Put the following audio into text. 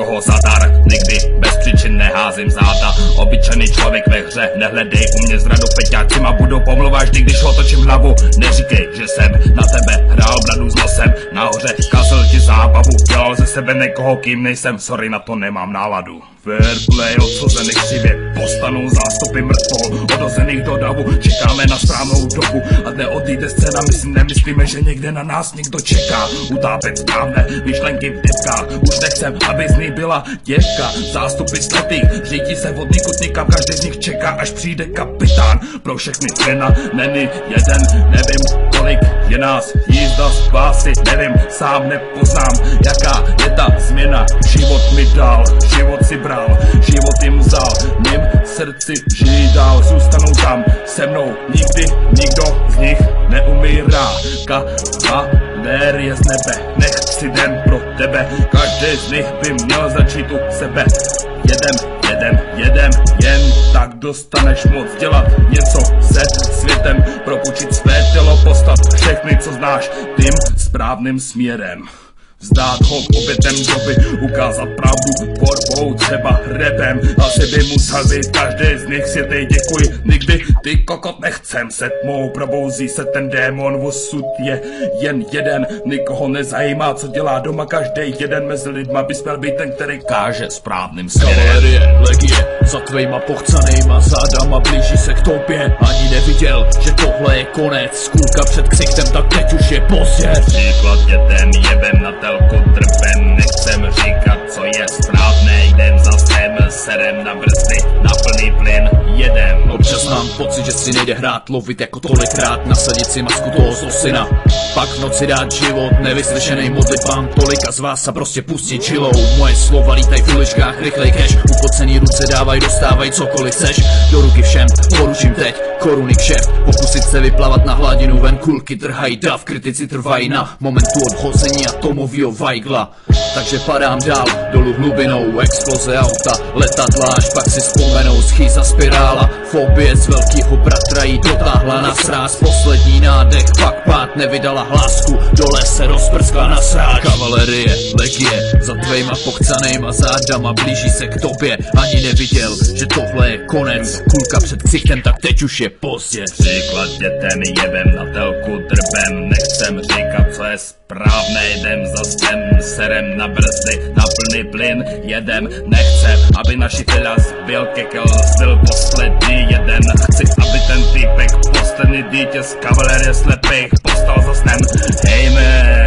někoho za dar. Nikdy bez příčin neházím záda. Obyčejný člověk ve hře, nehledej u mě zradu, feťácima budou pomluvat vždy, když otočím hlavu. Neříkej, že jsem na tebe hrál bradu s nosem, nahoře kazil ti zábavu, dělal ze sebe někoho, kým nejsem, sorry, na to nemám náladu. Fairplay odsozených křivě, postanou zástupy mrtvol, odozených do davu, čekáme na správnou dobu a neodjde scéna, my si nemyslíme, že někde na nás někdo čeká. Utápět správné myšlenky v detkách, už nechcem, aby z ní byla děvka. Zástupy sletých, řídí se od nikud nikam, každý z nich čeká, až přijde kapitán. Pro všechny cena není jeden, nevím kolik je nás, jízda z pásy, nevím, sám nepoznám, jaká je ta změna. Život mi dal, život si bral, život jim vzal, mým srdci žijí dál, zůstanou tam se mnou, nikdy nikdo z nich neumírá. Kavalér je z nebe, nechci den pro tebe, každý z nich by měl začít u sebe. Jedem, jen tak dostaneš moc dělat něco se světem, propůjčit své tělo, postat všechny, co znáš, tím správným směrem. Vzdát ho obětem doby, ukázat pravdu tvorbou, třeba rapem. Asi by musel být každý z nich světej, děkuji, nikdy ty kokot nechcem. Se tmou probouzí se ten démon, osud je jen jeden, nikoho nezajímá, co dělá doma, každý jeden mezi lidma by směl být ten, který káže správným směrem. Kavalerie, legie, za tvejma pochcanejma zádama blíží se k tobě. Ani neviděl, že tohle je konec, skůrka před ksichtem, tak teď už je pozdě. Příklad dětem jebem na telku drbem, nechcem říkat, co je správné, jdem za svém serem na brzdy, na plný plyn, jedem. Občas mám pocit, že si nejde hrát, lovit jako tolikrát, nasadit si masku toho zlosina, pak v noci dát život, nevyslyšenej modlitbám tolika z vás a prostě pustit čilou. Moje slova lítaj v uličkách, rychlej cash, upocený ruce dávaj, dostávaj cokoliv chceš, do ruky všem, poručím teď, koruny kšeft, pokusit se vyplavat na hladinu ven, kulky trhají dav, kritici trvají na momentu odhození atomovýho vajgla. Takže padám dál, dolů hlubinou, exploze auta, letadla, až pak si vzpomenou, schýza spirála, fobie z velkýho bratra jí dotáhla na sráz, poslední nádech, pak pád, nevydala hlásku, dole se rozprskla na sráž. Kavalerie, legie, za tvejma pochcanejma zádama blíží se k tobě, ani neviděl, že tohle je konec, kulka před ksichtem, tak teď už je pozdě. Příklad dětem jebem na telku drbem, nechcem říkat, co je správné, jdem za svým serem na brzdy, na plný plyn, jedem, nechcem, aby naši filas byl kekel, byl poslední jeden, chci, aby ten týpek, poslední dítě z kavalerie slepých, postal za snem, hej man.